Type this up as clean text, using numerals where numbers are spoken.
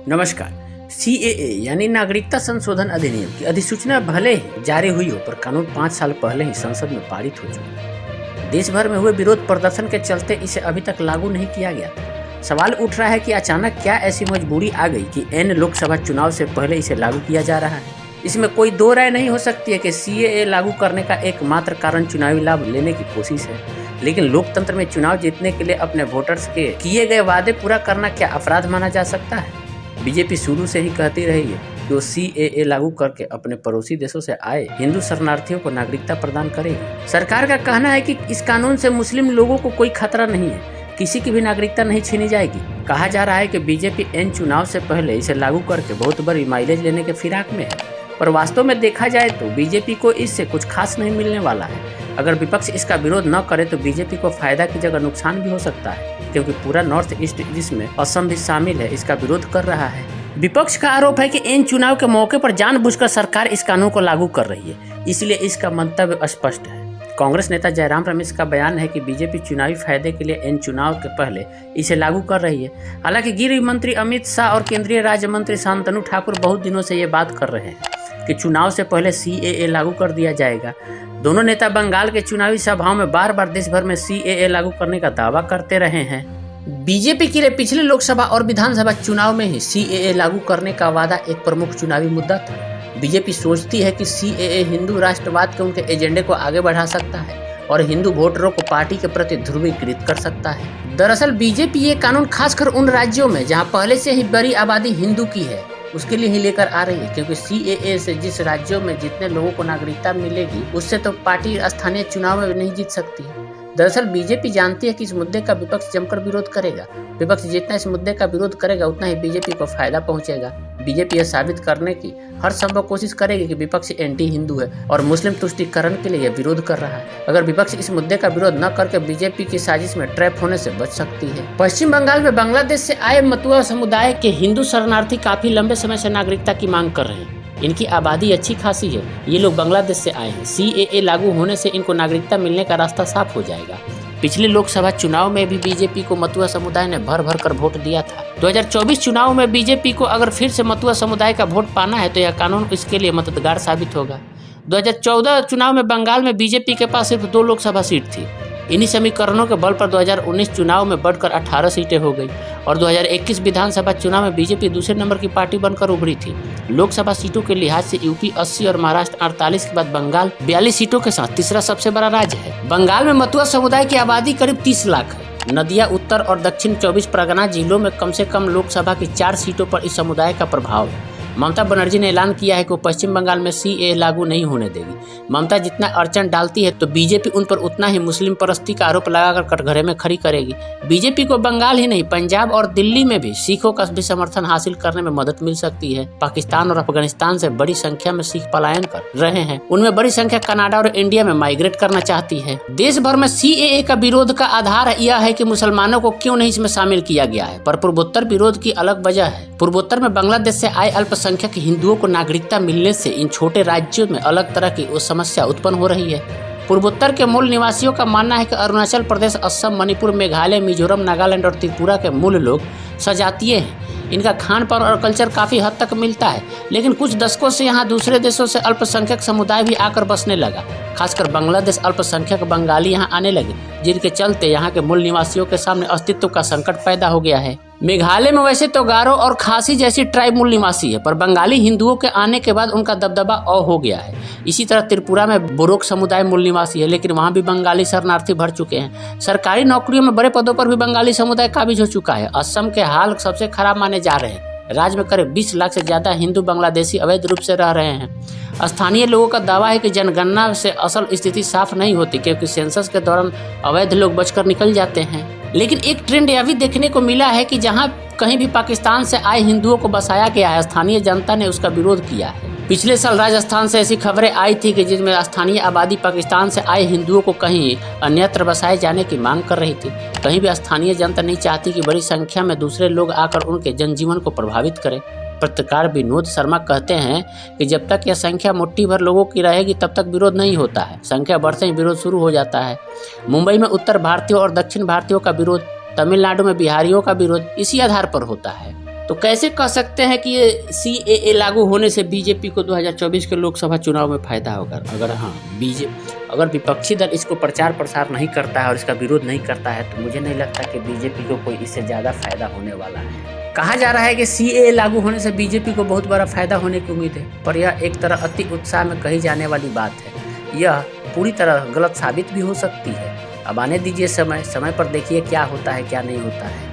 नमस्कार। सीएए यानी नागरिकता संशोधन अधिनियम की अधिसूचना भले ही जारी हुई हो, पर कानून 5 साल पहले ही संसद में पारित हो चुका है। देश भर में हुए विरोध प्रदर्शन के चलते इसे अभी तक लागू नहीं किया गया था। सवाल उठ रहा है कि अचानक क्या ऐसी मजबूरी आ गई कि एन लोकसभा चुनाव से पहले इसे लागू किया जा रहा है। इसमें कोई दो राय नहीं हो सकती है कि सीएए लागू करने का एकमात्र कारण चुनावी लाभ लेने की कोशिश है। लेकिन लोकतंत्र में चुनाव जीतने के लिए अपने वोटर्स के किए गए वादे पूरा करना क्या अपराध माना जा सकता है? बीजेपी शुरू से ही कहती रही है कि वो सीएए लागू करके अपने पड़ोसी देशों से आए हिंदू शरणार्थियों को नागरिकता प्रदान करेगी। सरकार का कहना है कि इस कानून से मुस्लिम लोगों को कोई खतरा नहीं है, किसी की भी नागरिकता नहीं छीनी जाएगी। कहा जा रहा है कि बीजेपी इन चुनाव से पहले इसे लागू करके बहुत बड़ी माइलेज लेने के फिराक में है, पर वास्तव में देखा जाए तो बीजेपी को इससे कुछ खास नहीं मिलने वाला है। अगर विपक्ष इसका विरोध न करे तो बीजेपी को फायदा की जगह नुकसान भी हो सकता है, क्योंकि पूरा नॉर्थ ईस्ट, जिसमें असम भी शामिल है, इसका विरोध कर रहा है। विपक्ष का आरोप है कि इन चुनाव के मौके पर जानबूझकर सरकार इस कानून को लागू कर रही है, इसलिए इसका मंतव्य स्पष्ट है। कांग्रेस नेता जयराम रमेश का बयान है कि बीजेपी चुनावी फायदे के लिए इन चुनाव के पहले इसे लागू कर रही है। हालांकि गृह मंत्री अमित शाह और केंद्रीय राज्य मंत्री शांतनु ठाकुर बहुत दिनों से ये बात कर रहे हैं कि चुनाव से पहले सीएए लागू कर दिया जाएगा। दोनों नेता बंगाल के चुनावी सभाओं में बार बार देश भर में सीएए लागू करने का दावा करते रहे हैं। बीजेपी के लिए पिछले लोकसभा और विधानसभा चुनाव में ही सीएए लागू करने का वादा एक प्रमुख चुनावी मुद्दा था। बीजेपी सोचती है कि सीएए हिंदू राष्ट्रवाद के उनके एजेंडे को आगे बढ़ा सकता है और हिंदू वोटरों को पार्टी के प्रति ध्रुवीकृत कर सकता है। दरअसल बीजेपी ये कानून खासकर उन राज्यों में जहां पहले से ही बड़ी आबादी हिंदू की है उसके लिए ही लेकर आ रही है, क्योंकि सीएए से जिस राज्यों में जितने लोगों को नागरिकता मिलेगी उससे तो पार्टी स्थानीय चुनाव में नहीं जीत सकती है। दरअसल बीजेपी जानती है कि इस मुद्दे का विपक्ष जमकर विरोध करेगा। विपक्ष जितना इस मुद्दे का विरोध करेगा उतना ही बीजेपी को फायदा पहुंचेगा। बीजेपी यह साबित करने की हर संभव कोशिश करेगी कि विपक्ष एंटी हिंदू है और मुस्लिम तुष्टीकरण के लिए विरोध कर रहा है। अगर विपक्ष इस मुद्दे का विरोध न करके बीजेपी की साजिश में ट्रैप होने से बच सकती है। पश्चिम बंगाल में बांग्लादेश से आए मतुआ समुदाय के हिंदू शरणार्थी काफी लंबे समय से नागरिकता की मांग कर रहे हैं। इनकी आबादी अच्छी खासी है। ये लोग बांग्लादेश से आए हैं। सीएए लागू होने से इनको नागरिकता मिलने का रास्ता साफ हो जाएगा। पिछले लोकसभा चुनाव में भी बीजेपी को मतुआ समुदाय ने भर भर कर वोट दिया था। 2024 चुनाव में बीजेपी को अगर फिर से मतुआ समुदाय का वोट पाना है तो यह कानून इसके लिए मददगार साबित होगा। 2014 चुनाव में बंगाल में बीजेपी के पास सिर्फ 2 लोकसभा सीट थी। इन्हीं समीकरणों के बल पर 2019 चुनाव में बढ़कर 18 सीटें हो गई और 2021 विधानसभा चुनाव में बीजेपी दूसरे नंबर की पार्टी बनकर उभरी थी। लोकसभा सीटों के लिहाज से यूपी 80 और महाराष्ट्र 48 के बाद बंगाल 42 सीटों के साथ तीसरा सबसे बड़ा राज्य है। बंगाल में मतुआ समुदाय की आबादी करीब 30 लाख है। नदिया, उत्तर और दक्षिण 24 परगना जिलों में कम से कम लोकसभा की 4 सीटों पर इस समुदाय का प्रभाव है। ममता बनर्जी ने ऐलान किया है कि वो पश्चिम बंगाल में सीएए लागू नहीं होने देगी। ममता जितना अड़चन डालती है तो बीजेपी उन पर उतना ही मुस्लिम परस्ती का आरोप लगाकर कटघरे में खड़ी करेगी। बीजेपी को बंगाल ही नहीं, पंजाब और दिल्ली में भी सिखों का भी समर्थन हासिल करने में मदद मिल सकती है। पाकिस्तान और अफगानिस्तान से बड़ी संख्या में सिख पलायन कर रहे हैं। उनमें बड़ी संख्या कनाडा और इंडिया में माइग्रेट करना चाहती है। देश भर में सीएए का विरोध का आधार यह है कि मुसलमानों को क्यों नहीं इसमें शामिल किया गया है, पर पूर्वोत्तर विरोध की अलग वजह है। पूर्वोत्तर में बांग्लादेश से आए अल्पसंख्यक हिंदुओं को नागरिकता मिलने से इन छोटे राज्यों में अलग तरह की समस्या उत्पन्न हो रही है। पूर्वोत्तर के मूल निवासियों का मानना है कि अरुणाचल प्रदेश, असम, मणिपुर, मेघालय, मिजोरम, नागालैंड और त्रिपुरा के मूल लोग सजातीय हैं। इनका खान पान और कल्चर काफ़ी हद तक मिलता है, लेकिन कुछ दशकों से यहाँ दूसरे देशों से अल्पसंख्यक समुदाय भी आकर बसने लगा। खासकर बांग्लादेश अल्पसंख्यक बंगाली यहाँ आने लगे, जिनके चलते यहाँ के मूल निवासियों के सामने अस्तित्व का संकट पैदा हो गया है। मेघालय में वैसे तो गारो और खासी जैसी ट्राइब मूल निवासी है, पर बंगाली हिंदुओं के आने के बाद उनका दबदबा और हो गया है। इसी तरह त्रिपुरा में बोरोक समुदाय मूल निवासी है, लेकिन वहाँ भी बंगाली शरणार्थी भर चुके हैं। सरकारी नौकरियों में बड़े पदों पर भी बंगाली समुदाय काबिज हो चुका है। असम के हाल सबसे खराब माने जा रहे हैं। राज्य में करीब 20 लाख से ज्यादा हिंदू बांग्लादेशी अवैध रूप से रह रहे हैं। स्थानीय लोगों का दावा है कि जनगणना से असल स्थिति साफ नहीं होती, क्योंकि सेंसस के दौरान अवैध लोग बचकर निकल जाते हैं। लेकिन एक ट्रेंड यह भी देखने को मिला है कि जहां कहीं भी पाकिस्तान से आए हिंदुओं को बसाया गया है, स्थानीय जनता ने उसका विरोध किया है। पिछले साल राजस्थान से ऐसी खबरें आई थी कि जिसमें स्थानीय आबादी पाकिस्तान से आए हिंदुओं को कहीं अन्यत्र बसाए जाने की मांग कर रही थी। कहीं भी स्थानीय जनता नहीं चाहती कि बड़ी संख्या में दूसरे लोग आकर उनके जनजीवन को प्रभावित करें। पत्रकार विनोद शर्मा कहते हैं कि जब तक यह संख्या मुट्ठी भर लोगों की रहेगी तब तक विरोध नहीं होता है। संख्या बढ़ते ही विरोध शुरू हो जाता है। मुंबई में उत्तर भारतीयों और दक्षिण भारतीयों का विरोध, तमिलनाडु में बिहारियों का विरोध इसी आधार पर होता है। तो कैसे कह सकते हैं कि ये CAA लागू होने से बीजेपी को 2024 के लोकसभा चुनाव में फायदा होगा? अगर विपक्षी दल इसको प्रचार प्रसार नहीं करता है और इसका विरोध नहीं करता है तो मुझे नहीं लगता कि बीजेपी को कोई इससे ज़्यादा फायदा होने वाला है। कहा जा रहा है कि CAA लागू होने से बीजेपी को बहुत बड़ा फायदा होने की उम्मीद है, पर यह एक तरह अति उत्साह में कही जाने वाली बात है। यह पूरी तरह गलत साबित भी हो सकती है। अब आने दीजिए समय पर देखिए क्या होता है क्या नहीं होता है।